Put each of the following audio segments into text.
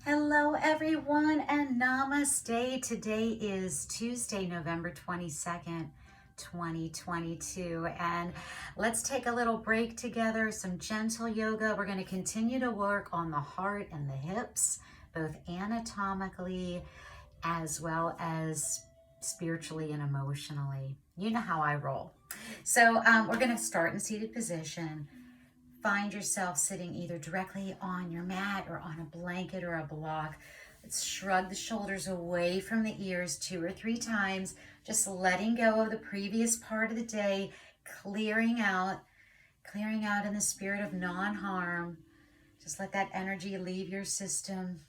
Hello everyone and namaste. Today is Tuesday, November 22nd, 2022. And let's take a little break together, some gentle yoga. We're going to continue to work on the heart and the hips, both anatomically as well as spiritually and emotionally. You know how I roll. So we're going to start in seated position. Find yourself sitting either directly on your mat or on a blanket or a block. Let's shrug the shoulders away from the ears 2 or 3 times, just letting go of the previous part of the day, clearing out in the spirit of non-harm. Just let that energy leave your system.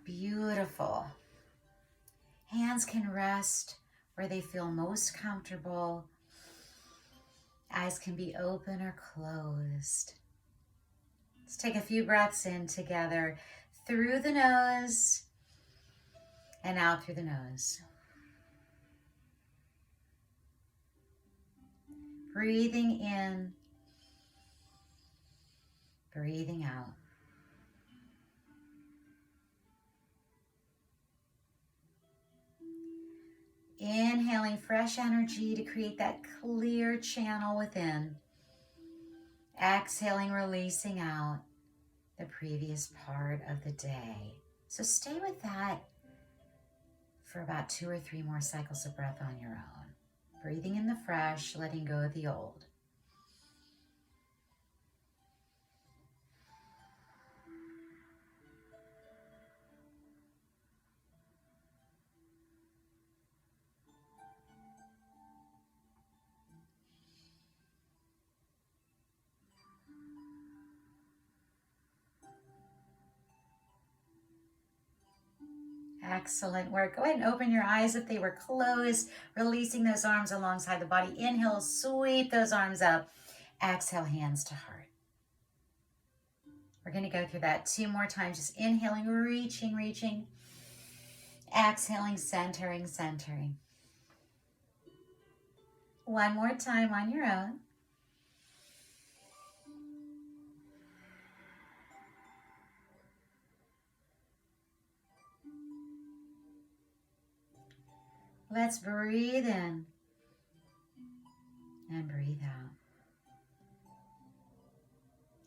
Beautiful. Hands can rest where they feel most comfortable. Eyes can be open or closed. Let's take a few breaths in together through the nose and out through the nose. Breathing in, breathing out. Inhaling fresh energy to create that clear channel within. Exhaling, releasing out the previous part of the day. So stay with that for about 2 or 3 more cycles of breath on your own. Breathing in the fresh, letting go of the old. Excellent work. Go ahead and open your eyes if they were closed, releasing those arms alongside the body. Inhale, sweep those arms up. Exhale, hands to heart. We're going to go through that 2 more times. Just inhaling, reaching. Exhaling, centering. 1 more time on your own. Let's breathe in and breathe out.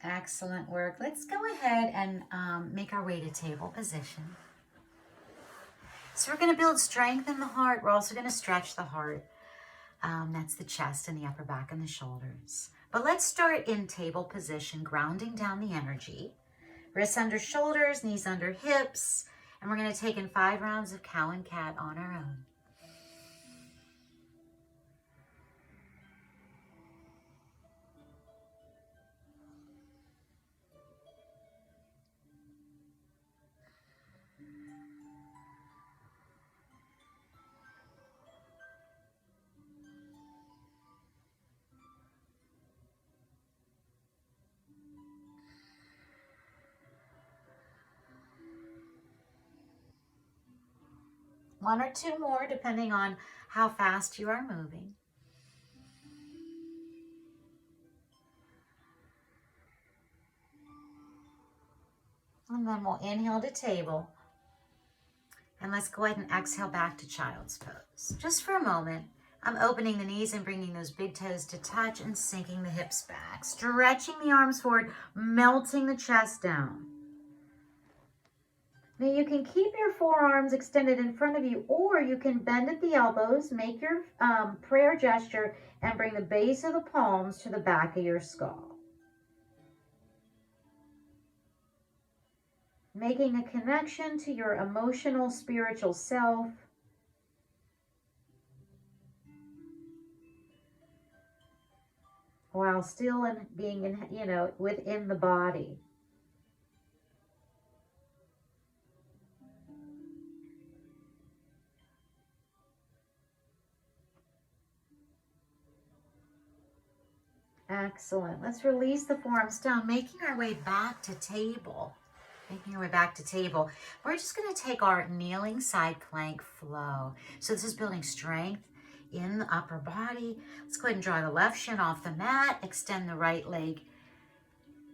Excellent work. Let's go ahead and make our way to table position. So we're going to build strength in the heart. We're also going to stretch the heart. That's the chest and the upper back and the shoulders. But let's start in table position, grounding down the energy. Wrists under shoulders, knees under hips. And we're going to take in 5 rounds of cow and cat on our own. One or 2 more, depending on how fast you are moving. And then we'll inhale to table. And let's go ahead and exhale back to child's pose. Just for a moment, I'm opening the knees and bringing those big toes to touch and sinking the hips back. Stretching the arms forward, melting the chest down. Now you can keep your forearms extended in front of you, or you can bend at the elbows, make your prayer gesture, and bring the base of the palms to the back of your skull. Making a connection to your emotional, spiritual self. While still being within the body. Excellent. Let's release the forearms down, making our way back to table. We're just going to take our kneeling side plank flow. So this is building strength in the upper body. Let's go ahead and draw the left shin off the mat, extend the right leg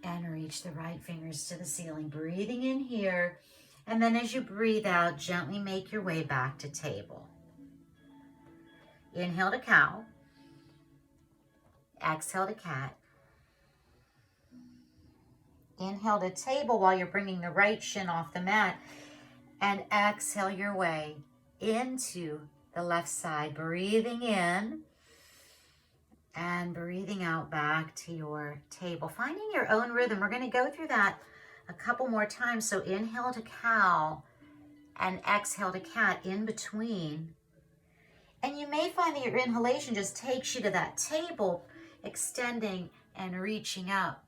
And reach the right fingers to the ceiling. Breathing in here. And then as you breathe out, gently make your way back to table. Inhale to cow. Exhale to cat. Inhale to table while you're bringing the right shin off the mat. And exhale your way into the left side. Breathing in and breathing out back to your table. Finding your own rhythm. We're going to go through that a couple more times. So inhale to cow and exhale to cat in between. And you may find that your inhalation just takes you to that table, extending and reaching up.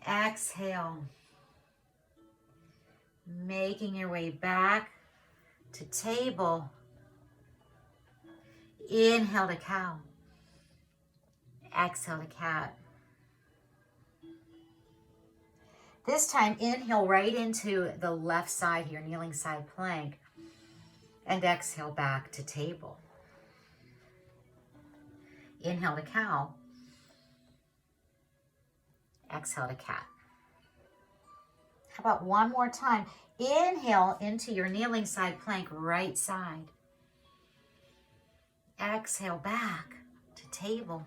Exhale. Making your way back to table. Inhale to cow. Exhale to cat. This time, inhale right into the left side here, kneeling side plank. And exhale back to table. Inhale to cow. Exhale to cat. How about one more time? Inhale into your kneeling side plank, right side. Exhale back to table.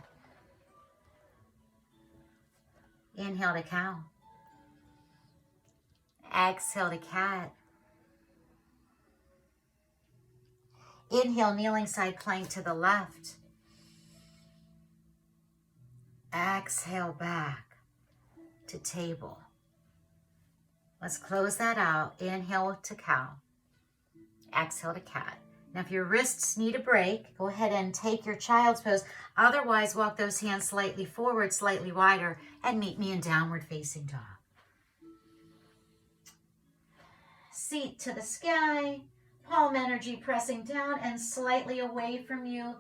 Inhale to cow. Exhale to cat. Inhale, kneeling side plank to the left. Exhale back to table. Let's close that out. Inhale to cow. Exhale to cat. Now, if your wrists need a break, go ahead and take your child's pose. Otherwise, walk those hands slightly forward, slightly wider, and meet me in downward facing dog. Seat to the sky, palm energy pressing down and slightly away from you.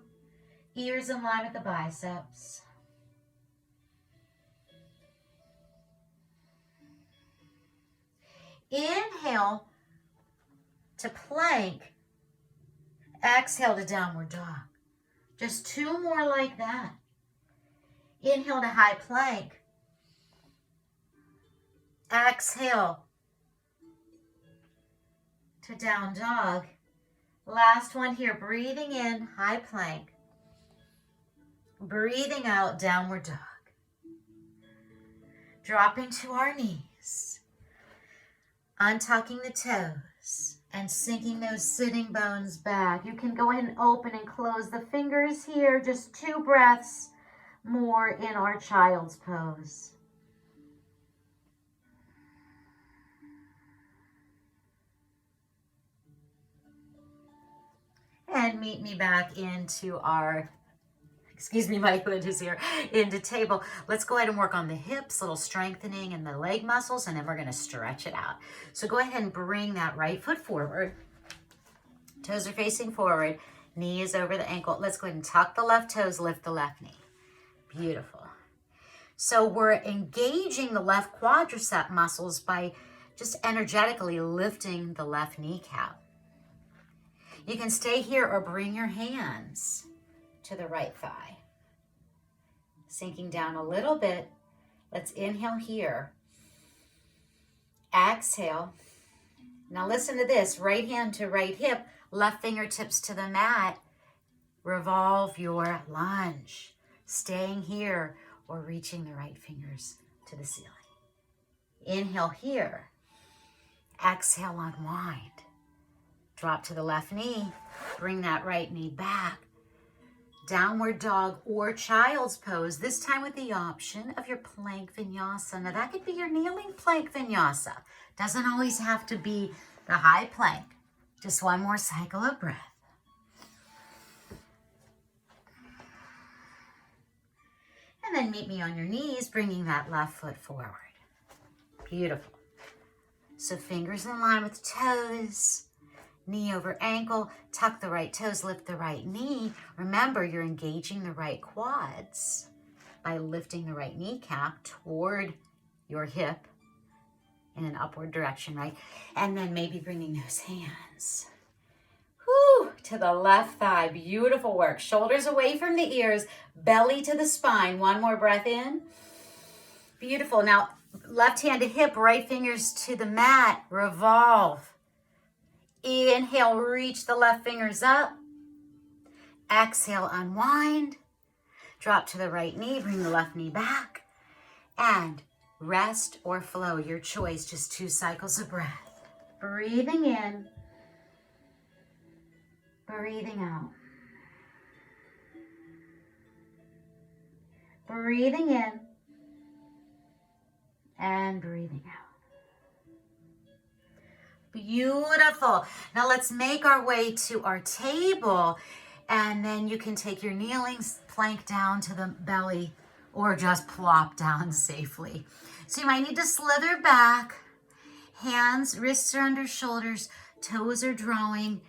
Ears in line with the biceps. Inhale to plank. Exhale to downward dog. Just two more like that. Inhale to high plank. Exhale to down dog. Last one here. Breathing in, high plank. Breathing out, downward dog. Dropping to our knees. Untucking the toes and sinking those sitting bones back. You can go ahead and open and close the fingers here. Just 2 breaths more in our child's pose. And meet me back into our, my hood is here, into table. Let's go ahead and work on the hips, a little strengthening in the leg muscles, and then we're going to stretch it out. So go ahead and bring that right foot forward. Toes are facing forward. Knee is over the ankle. Let's go ahead and tuck the left toes, lift the left knee. Beautiful. So we're engaging the left quadricep muscles by just energetically lifting the left kneecap. You can stay here or bring your hands to the right thigh. Sinking down a little bit. Let's inhale here. Exhale. Now listen to this. Right hand to right hip, left fingertips to the mat. Revolve your lunge. Staying here or reaching the right fingers to the ceiling. Inhale here. Exhale, unwind. Drop to the left knee. Bring that right knee back. Downward dog or child's pose, this time with the option of your plank vinyasa. Now that could be your kneeling plank vinyasa. Doesn't always have to be the high plank. Just one more cycle of breath. And then meet me on your knees, bringing that left foot forward. Beautiful. So fingers in line with toes. Knee over ankle, tuck the right toes, lift the right knee. Remember, you're engaging the right quads by lifting the right kneecap toward your hip in an upward direction, right? And then maybe bringing those hands to the left thigh. Beautiful work. Shoulders away from the ears, belly to the spine. One more breath in. Beautiful. Now, left hand to hip, right fingers to the mat. Revolve. Inhale, reach the left fingers up. Exhale, unwind. Drop to the right knee, bring the left knee back. And rest or flow, your choice, just 2 cycles of breath. Breathing in, breathing out. Breathing in and breathing out. Beautiful. Now let's make our way to our table, and then you can take your kneeling plank down to the belly or just plop down safely. So you might need to slither back. Hands, wrists are under shoulders, toes are drawing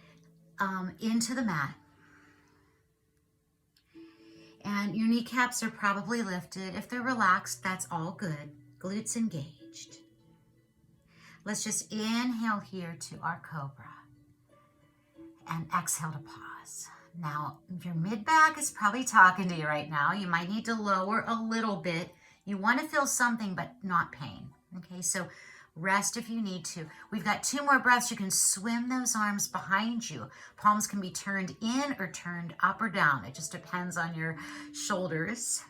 into the mat. And your kneecaps are probably lifted. If they're relaxed, that's all good. Glutes engaged. Let's just inhale here to our cobra and exhale to pause. Now, your mid-back is probably talking to you right now. You might need to lower a little bit. You want to feel something, but not pain. Okay, so rest if you need to. We've got 2 more breaths. You can swim those arms behind you. Palms can be turned in or turned up or down. It just depends on your shoulders.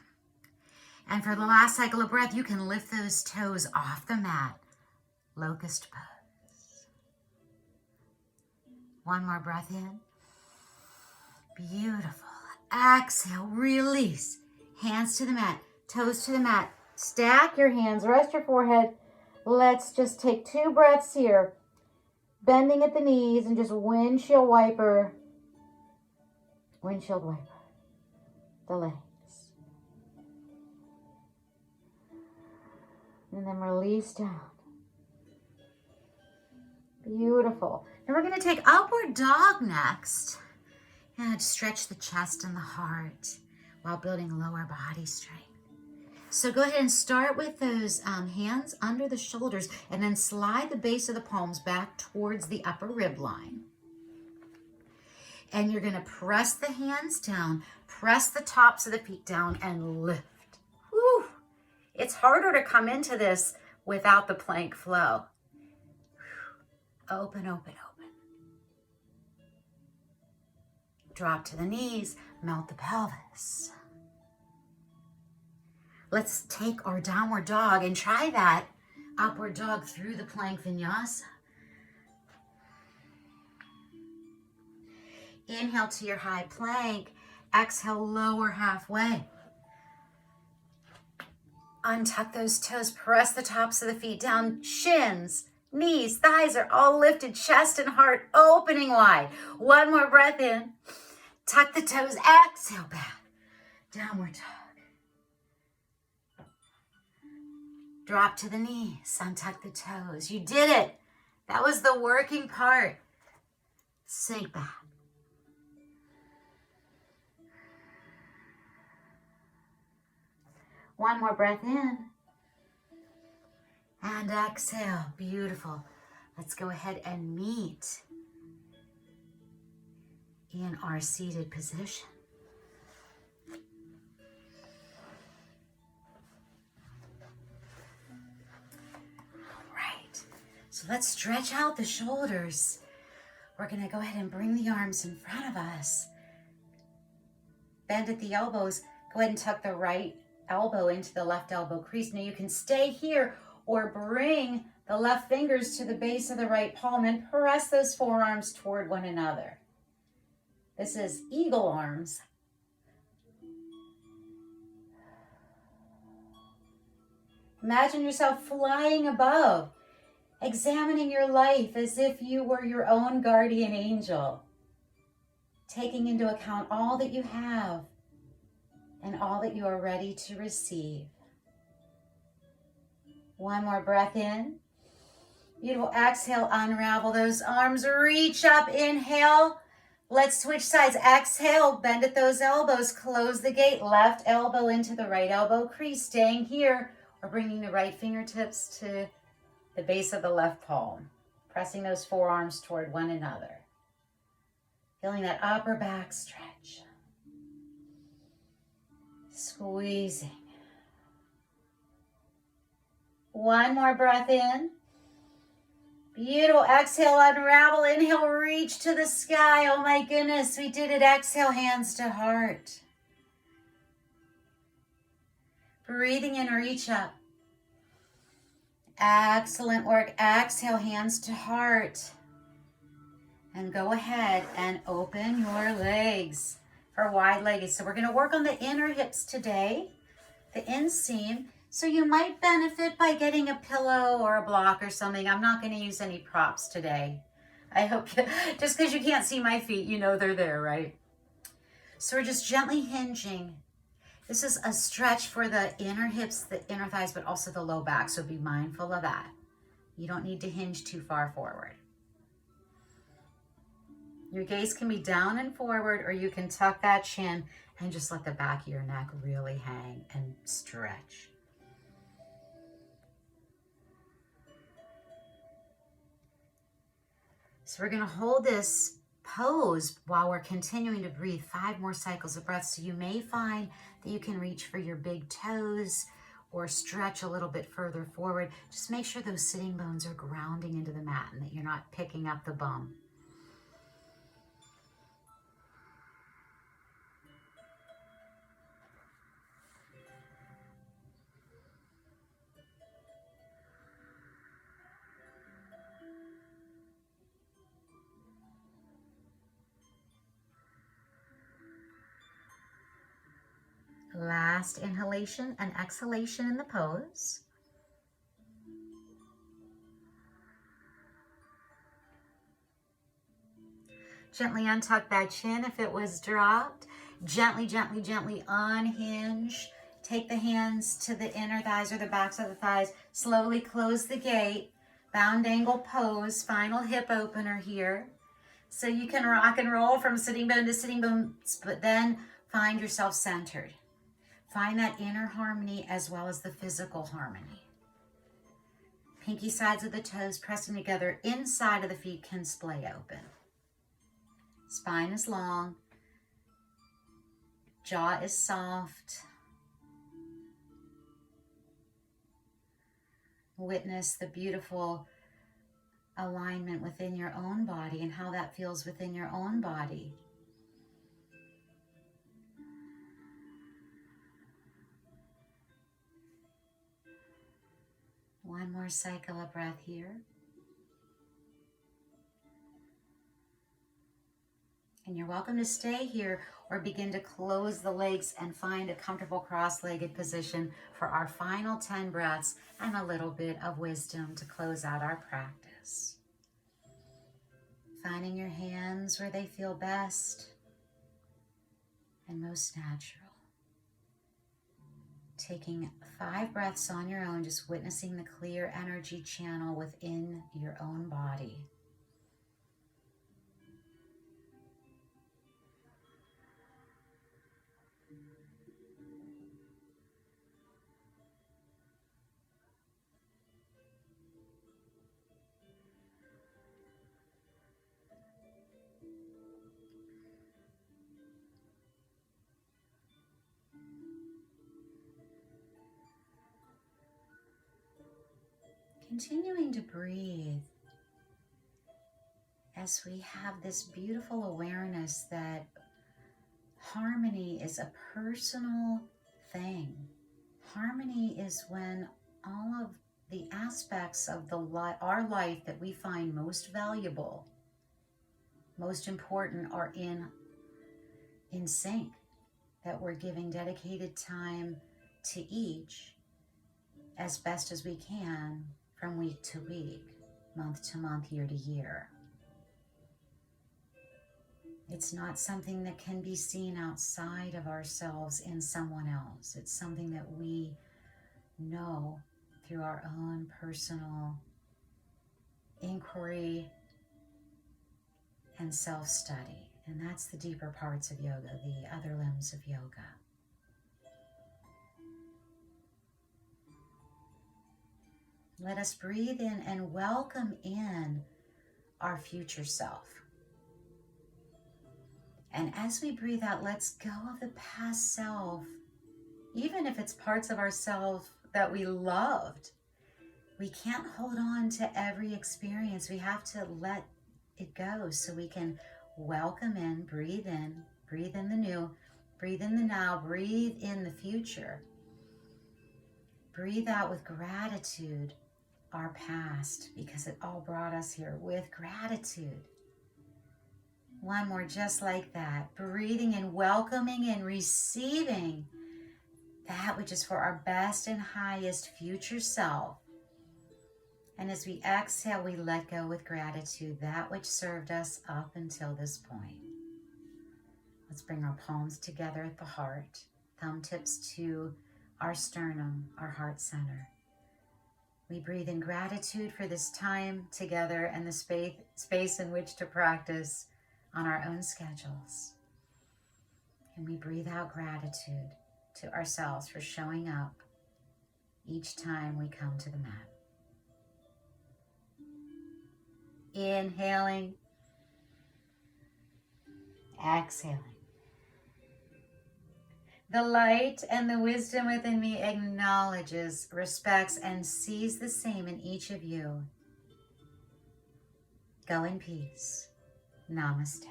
And for the last cycle of breath, you can lift those toes off the mat. Locust pose. 1 more breath in. Beautiful. Exhale, release. Hands to the mat, toes to the mat. Stack your hands, rest your forehead. Let's just take 2 breaths here. Bending at the knees and just windshield wiper. Windshield wiper. The legs. And then release down. Beautiful. Now we're going to take upward dog next. And stretch the chest and the heart while building lower body strength. So go ahead and start with those hands under the shoulders and then slide the base of the palms back towards the upper rib line. And you're going to press the hands down, press the tops of the feet down and lift. Whew. It's harder to come into this without the plank flow. Whew. Open, open, open. Drop to the knees, melt the pelvis. Let's take our downward dog and try that upward dog through the plank vinyasa. Inhale to your high plank. Exhale, lower halfway. Untuck those toes, press the tops of the feet down, shins, knees, thighs are all lifted, chest and heart opening wide. 1 more breath in. Tuck the toes, exhale back. Downward dog. Drop to the knees, untuck the toes. You did it. That was the working part. Sink back. One more breath in. And exhale. Beautiful. Let's go ahead and meet in our seated position. All right. So let's stretch out the shoulders. We're going to go ahead and bring the arms in front of us. Bend at the elbows. Go ahead and tuck the right elbow into the left elbow crease. Now you can stay here or bring the left fingers to the base of the right palm and press those forearms toward one another. This is eagle arms. Imagine yourself flying above, examining your life as if you were your own guardian angel, taking into account all that you have and all that you are ready to receive. 1 more breath in. Beautiful. Exhale, unravel those arms, reach up, inhale. Let's switch sides. Exhale, bend at those elbows, close the gate. Left elbow into the right elbow crease, staying here or bringing the right fingertips to the base of the left palm, pressing those forearms toward one another. Feeling that upper back stretch. Squeezing. One more breath in. Beautiful. Exhale, unravel. Inhale, reach to the sky. Oh my goodness, we did it. Exhale, hands to heart. Breathing in, reach up. Excellent work. Exhale, hands to heart. And go ahead and open your legs for wide-legged. So we're going to work on the inner hips today, the inseam. So you might benefit by getting a pillow or a block or something. I'm not going to use any props today. I hope, just because you can't see my feet, you know they're there, right? So we're just gently hinging. This is a stretch for the inner hips, the inner thighs, but also the low back. So be mindful of that. You don't need to hinge too far forward. Your gaze can be down and forward, or you can tuck that chin and just let the back of your neck really hang and stretch. So we're going to hold this pose while we're continuing to breathe 5 more cycles of breath. So you may find that you can reach for your big toes or stretch a little bit further forward. Just make sure those sitting bones are grounding into the mat and that you're not picking up the bum. Last inhalation and exhalation in the pose. Gently untuck that chin if it was dropped. Gently, gently, gently unhinge. Take the hands to the inner thighs or the backs of the thighs. Slowly close the gate. Bound angle pose. Final hip opener here. So you can rock and roll from sitting bone to sitting bone, but then find yourself centered. Find that inner harmony as well as the physical harmony. Pinky sides of the toes pressing together. Inside of the feet can splay open. Spine is long. Jaw is soft. Witness the beautiful alignment within your own body and how that feels within your own body. One more cycle of breath here. And you're welcome to stay here or begin to close the legs and find a comfortable cross-legged position for our final 10 breaths and a little bit of wisdom to close out our practice. Finding your hands where they feel best and most natural. Taking 5 breaths on your own, just witnessing the clear energy channel within your own body. Continuing to breathe as we have this beautiful awareness that harmony is a personal thing. Harmony is when all of the aspects of our life that we find most valuable, most important, are in sync, that we're giving dedicated time to each as best as we can from week to week, month to month, year to year. It's not something that can be seen outside of ourselves in someone else. It's something that we know through our own personal inquiry and self-study. And that's the deeper parts of yoga, the other limbs of yoga. Let us breathe in and welcome in our future self. And as we breathe out, let's go of the past self, even if it's parts of ourselves that we loved. we can't hold on to every experience. We have to let it go so we can welcome in, breathe in the new, breathe in the now, breathe in the future. Breathe out with gratitude our past, because it all brought us here with gratitude. One more just like that. Breathing and welcoming and receiving that which is for our best and highest future self. And as we exhale, we let go with gratitude that which served us up until this point. Let's bring our palms together at the heart, thumb tips to our sternum, our heart center. We breathe in gratitude for this time together and the space in which to practice on our own schedules. And we breathe out gratitude to ourselves for showing up each time we come to the mat. Inhaling, exhaling. The light and the wisdom within me acknowledges, respects, and sees the same in each of you. Go in peace. Namaste.